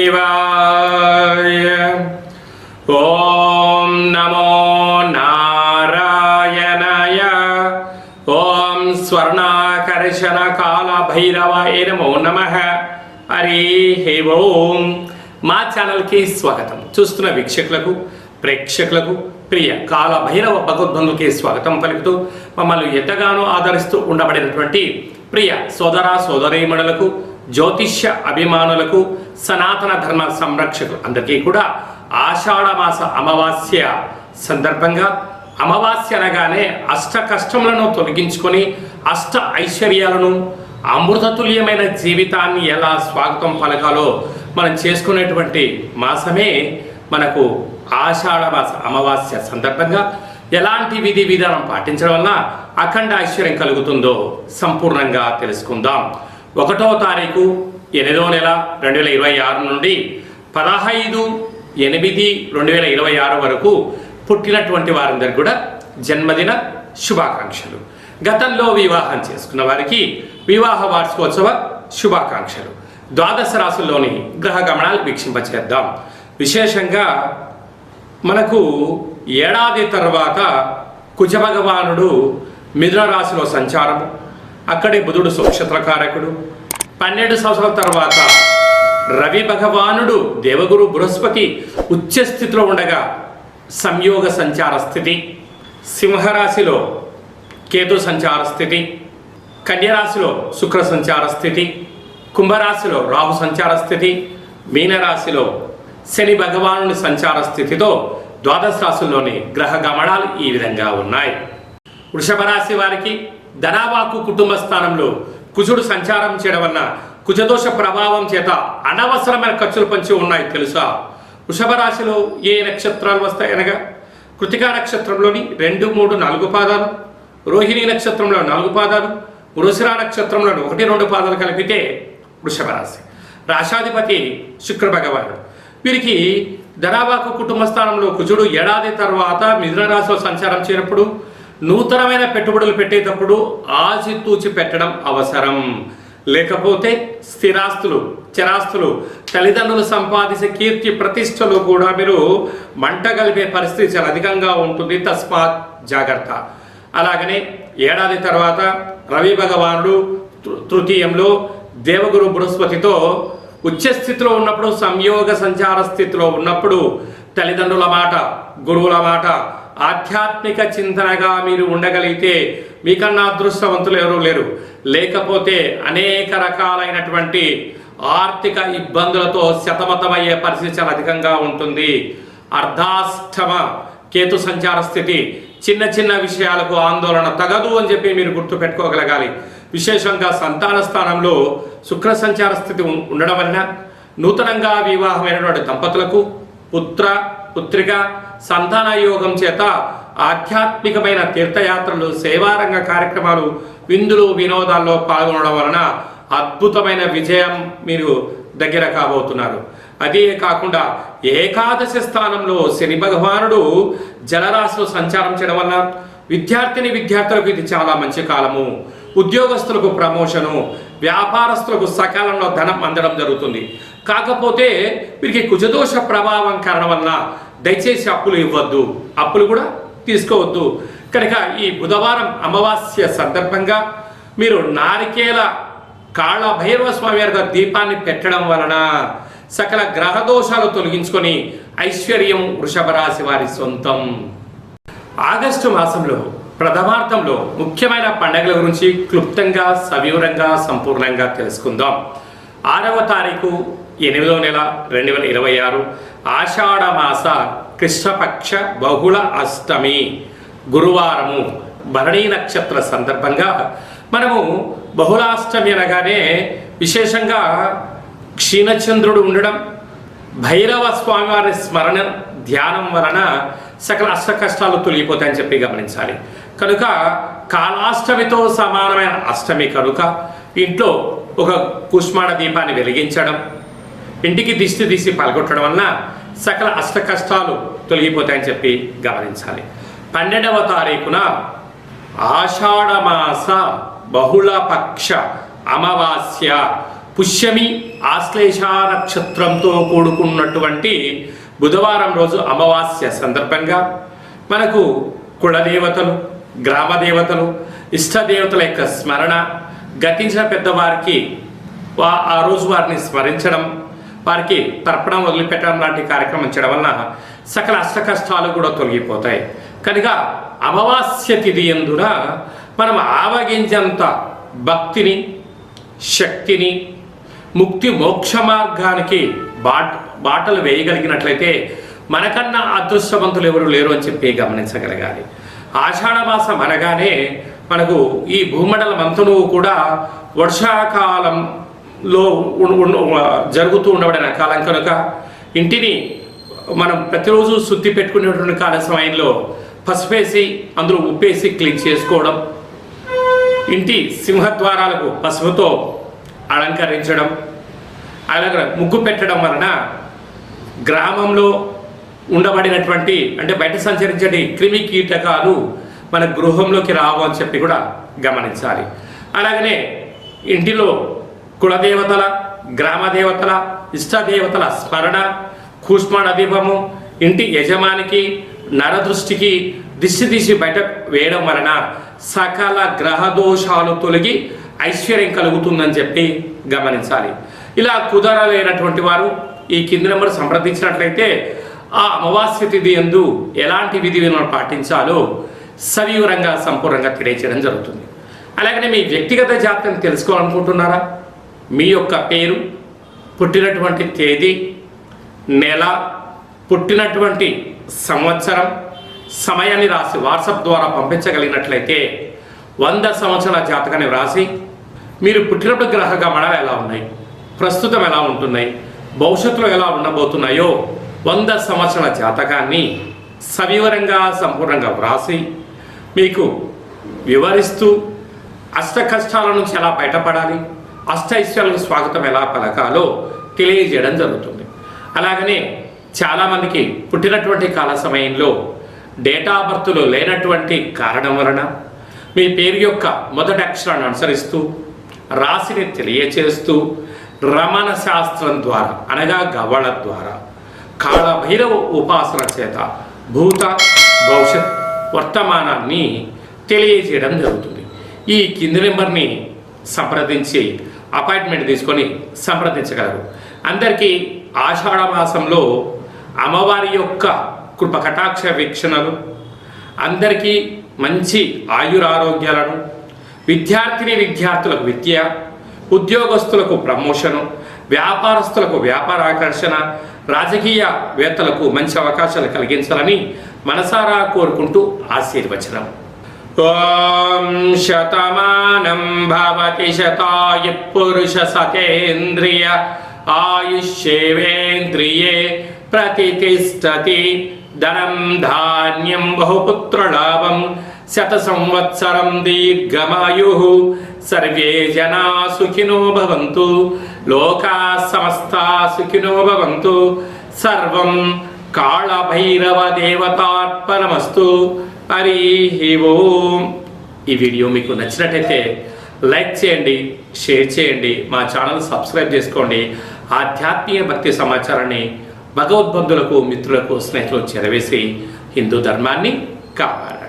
శివాయ. ఓం నమో నారాయణాయ. ఓం స్వర్ణాకర్షణ కాల భైరవాయ నమో నమః. హరి ఓం. మా ఛానల్కి స్వాగతం. చూస్తున్న వీక్షకులకు ప్రేక్షకులకు ప్రియ కాల భైరవ భగవద్బంధుకి స్వాగతం పలుకుతూ మమ్మల్ని ఎంతగానో ఆదరిస్తూ ఉండబడినటువంటి ప్రియ సోదర సోదరీమణులకు, జ్యోతిష్య అభిమానులకు, సనాతన ధర్మ సంరక్షకులు అందరికీ కూడా ఆషాఢమాస అమావాస్య సందర్భంగా, అమావాస్య అనగానే అష్ట కష్టములను తొలగించుకొని అష్ట ఐశ్వర్యాలను, అమృతతుల్యమైన జీవితాన్ని ఎలా స్వాగతం పలకాలో మనం చేసుకునేటువంటి మాసమే మనకు ఆషాఢమాస అమావాస్య సందర్భంగా ఎలాంటి విధి విధానం పాటించడం వల్ల అఖండ ఐశ్వర్యం కలుగుతుందో సంపూర్ణంగా తెలుసుకుందాం. 1వ తారీఖు 8వ నెల 2026 నుండి 15/8/2026 వరకు పుట్టినటువంటి వారందరికీ కూడా జన్మదిన శుభాకాంక్షలు. గతంలో వివాహం చేసుకున్న వారికి వివాహ వార్షికోత్సవ శుభాకాంక్షలు. ద్వాదశ రాశుల్లోని గ్రహ గమనాలు వీక్షింపచేద్దాం. విశేషంగా మనకు ఏడాది తర్వాత కుజ భగవానుడు మిథున రాశిలో సంచారము, అక్కడే బుధుడు నక్షత్రకారకుడు. 12 సంవత్సరాల తర్వాత రవి భగవానుడు దేవగురు బృహస్పతి ఉచ్చ స్థితిలో ఉండగా సంయోగ సంచార స్థితి, సింహరాశిలో కేతు సంచార స్థితి, కన్యరాశిలో శుక్ర సంచార స్థితి, కుంభరాశిలో రాహు సంచార స్థితి, మీనరాశిలో శని భగవానుని సంచార స్థితితో ద్వాదశ రాశుల్లోని గ్రహ గమనాలు ఈ విధంగా ఉన్నాయి. వృషభ రాశి వారికి ధనావాకు కుటుంబ స్థానంలో కుజుడు సంచారం చేయడం వలన కుజదోష ప్రభావం చేత అనవసరమైన ఖర్చులు పంచి ఉన్నాయి తెలుసా? వృషభ రాశిలో ఏ నక్షత్రాలు వస్తాయనగా కృతికా నక్షత్రంలోని 2, 3, 4 పాదాలు, రోహిణి నక్షత్రంలో 4 పాదాలు, వృషిర నక్షత్రంలో 1, 2 పాదాలు కలిపితే వృషభ రాశి. రాశాధిపతి శుక్ర భగవానుడు. వీరికి ధనావాకు కుటుంబ స్థానంలో కుజుడు ఏడాది తర్వాత మిథున రాశిలో సంచారం చేయనప్పుడు నూతనమైన పెట్టుబడులు పెట్టేటప్పుడు ఆచితూచి పెట్టడం అవసరం. లేకపోతే స్థిరాస్తులు, చరాస్తులు, తల్లిదండ్రులు సంపాదించే కీర్తి ప్రతిష్టలు కూడా మీరు మంట కలిపే పరిస్థితి చాలా అధికంగా ఉంటుంది. తస్మాత్ జాగ్రత్త. అలాగనే ఏడాది తర్వాత రవి భగవానుడు తృతీయంలో దేవగురు బృహస్పతితో ఉచ్చస్థితిలో ఉన్నప్పుడు, సంయోగ సంచార స్థితిలో ఉన్నప్పుడు తల్లిదండ్రుల మాట, గురువుల మాట, ఆధ్యాత్మిక చింతనగా మీరు ఉండగలిగితే మీకన్నా అదృష్టవంతులు ఎవరూ లేరు. లేకపోతే అనేక రకాలైనటువంటి ఆర్థిక ఇబ్బందులతో శతమతమయ్యే పరిస్థితి చాలా అధికంగా ఉంటుంది. అర్ధాష్టమ కేతు సంచార స్థితి, చిన్న చిన్న విషయాలకు ఆందోళన తగదు అని చెప్పి మీరు గుర్తుపెట్టుకోగలగాలి. విశేషంగా సంతాన స్థానంలో శుక్ర సంచార స్థితి ఉండడం వలన నూతనంగా వివాహమైనటువంటి దంపతులకు పుత్ర పుత్రిక సంతాన యోగం చేత ఆధ్యాత్మికమైన తీర్థయాత్రలు, సేవారంగ కార్యక్రమాలు, విందులు, వినోదాల్లో పాల్గొనడం వలన అద్భుతమైన విజయం మీరు దగ్గర కాబోతున్నారు. అదే కాకుండా ఏకాదశి స్థానంలో శని భగవానుడు జలరాశిలో సంచారం చేయడం వల్ల విద్యార్థులకు ఇది చాలా మంచి కాలము. ఉద్యోగస్తులకు ప్రమోషను, వ్యాపారస్తులకు సకాలంలో ధనం అందడం జరుగుతుంది. కాకపోతే వీరికి కుజదోష ప్రభావం కారణం వల్ల దయచేసి అప్పులు ఇవ్వద్దు, అప్పులు కూడా తీసుకోవద్దు. కనుక ఈ బుధవారం అమావాస్య సందర్భంగా మీరు నారికేల కాళ్ళ భైరవ స్వామి వారి దీపాన్ని పెట్టడం వలన సకల గ్రహ దోషాలు తొలగించుకొని ఐశ్వర్యం వృషభ రాశి వారి సొంతం. ఆగస్టు మాసంలో ప్రథమార్థంలో ముఖ్యమైన పండుగల గురించి క్లుప్తంగా, సవివరంగా, సంపూర్ణంగా తెలుసుకుందాం. 6వ తారీఖు 8వ నెల 2026 ఆషాఢమాస కృష్ణపక్ష బహుళ అష్టమి గురువారము, భరణీ నక్షత్ర సందర్భంగా మనము బహుళాష్టమి అనగానే విశేషంగా క్షీణచంద్రుడు ఉండడం, భైరవ స్వామివారి స్మరణ ధ్యానం వలన సకల అష్ట కష్టాలు తొలగిపోతాయని చెప్పి గమనించాలి. కనుక కాలాష్టమితో సమానమైన అష్టమి కనుక ఇంట్లో ఒక కుష్మాండ దీపాన్ని వెలిగించడం, ఇంటికి దిష్టి తీసి పలగొట్టడం వలన సకల అష్ట కష్టాలు తొలగిపోతాయని చెప్పి గమనించాలి. 12వ తారీఖున ఆషాఢమాస బహుళపక్ష అమావాస్య పుష్యమి ఆశ్లేష నక్షత్రంతో కూడుకున్నటువంటి బుధవారం రోజు అమావాస్య సందర్భంగా మనకు కులదేవతలు, గ్రామదేవతలు, ఇష్టదేవతల యొక్క స్మరణ, గతించిన పెద్దవారికి ఆ రోజు వారిని స్మరించడం, వారికి తర్పణం వదిలిపెట్టడం లాంటి కార్యక్రమం చేయడం వలన సకల అష్ట కష్టాలు కూడా తొలగిపోతాయి. కనుక అమావాస్య తిథి యందున మనం ఆవగించంత భక్తిని, శక్తిని, ముక్తి మోక్ష మార్గానికి బాటలు వేయగలిగినట్లయితే మనకన్నా అదృష్టవంతులు ఎవరు లేరు అని చెప్పి గమనించగలగాలి. ఆషాఢమాసం అనగానే మనకు ఈ భూమండలం అంతను కూడా వర్షాకాలంలో జరుగుతూ ఉండబడిన కాలం కనుక ఇంటిని మనం ప్రతిరోజు శుద్ధి పెట్టుకునేటువంటి కాల సమయంలో పసుపేసి అందులో ఉప్పేసి క్లీన్ చేసుకోవడం, ఇంటి సింహద్వారాలకు పసుపుతో అలంకరించడం, అలాగే ముగ్గు పెట్టడం వలన గ్రామంలో ఉండబడినటువంటి అంటే బయట సంచరించే క్రిమి కీటకాలు మన గృహంలోకి రావు అని చెప్పి కూడా గమనించాలి. అలాగనే ఇంటిలో కులదేవతల, గ్రామదేవతల, ఇష్టదేవతల స్మరణ, కూష్మాణ దీపము ఇంటి యజమానికి నరదృష్టికి దిష్టి బయట వేయడం వలన సకల గ్రహ దోషాలు తొలగి ఐశ్వర్యం కలుగుతుందని చెప్పి గమనించాలి. ఇలా కుదరలేనటువంటి వారు ఈ కింది నెంబర్ సంప్రదించినట్లయితే ఆ అమావాస్య తిథి యందు ఎలాంటి విధి విధానాలు పాటించాలో సవివరంగా సంపూర్ణంగా తెలియచేయడం జరుగుతుంది. అలాగనే మీ వ్యక్తిగత జాతకం తెలుసుకోవాలనుకుంటున్నారా? మీ యొక్క పేరు, పుట్టినటువంటి తేదీ, నెల, పుట్టినటువంటి సంవత్సరం, సమయాన్ని రాసి వాట్సాప్ ద్వారా పంపించగలిగినట్లయితే 100 సంవత్సరాల జాతకాన్ని వ్రాసి మీరు పుట్టినప్పుడు గ్రహ గమనాలు ఎలా ఉన్నాయి, ప్రస్తుతం ఎలా ఉంటున్నాయి, భవిష్యత్తులో ఎలా ఉండబోతున్నాయో 100 సంవత్సరాల జాతకాన్ని సవివరంగా సంపూర్ణంగా వ్రాసి మీకు వివరిస్తూ అష్ట కష్టాల నుంచి ఎలా బయటపడాలి, అష్టైశ్వర్యాలకు స్వాగతం ఎలా పలకాలో తెలియజేయడం జరుగుతుంది. అలాగనే చాలామందికి పుట్టినటువంటి కాల సమయంలో డేటా ఆఫ్ బర్త్లో లేనటువంటి కారణం వలన మీ పేరు యొక్క మొదటి అక్షరాన్ని అనుసరిస్తూ రాశిని తెలియచేస్తూ రమణ శాస్త్రం ద్వారా అనగా గవ్వళ ద్వారా కాళభైరవ ఉపాసన చేత భూత భవిష్యత్ వర్తమానాన్ని తెలియజేయడం జరుగుతుంది. ఈ కింది నెంబర్ని సంప్రదించి అపాయింట్మెంట్ తీసుకొని సంప్రదించగలరు. అందరికీ ఆషాఢ మాసంలో అమ్మవారి యొక్క కృప కటాక్ష వీక్షణలు, అందరికీ మంచి ఆయురారోగ్యాలను, విద్యార్థులకు విద్య, ఉద్యోగస్తులకు ప్రమోషను, వ్యాపారస్తులకు వ్యాపార ఆకర్షణ, రాజకీయవేత్తలకు మంచి అవకాశాలు కలిగించాలని మనసారా కోరుకుంటూ ఆశీర్వచనం. ఓం శతమానం భవతి శతాయ పురుష సతేంద్రియ ఆయుష్యేవేంద్రియే ప్రతిష్టతి ధనం ధాన్యం బహుపుత్రలాభం శత సంవత్సరం దీర్ఘమాయు సర్వే జనా సుఖినో భవంతు లోకా సమస్తా సుఖినో భవంతు సర్వం కాళభైరవ దేవతార్పణమస్తు. హరి ఓం. ఈ వీడియో మీకు నచ్చినట్టయితే లైక్ చేయండి, షేర్ చేయండి, మా ఛానల్ సబ్స్క్రైబ్ చేసుకోండి. ఆధ్యాత్మిక భక్తి సమాచారాన్ని భగవద్బంధులకు, మిత్రులకు, స్నేహితులకు చేరవేసి హిందూ ధర్మాన్ని కాపాడండి.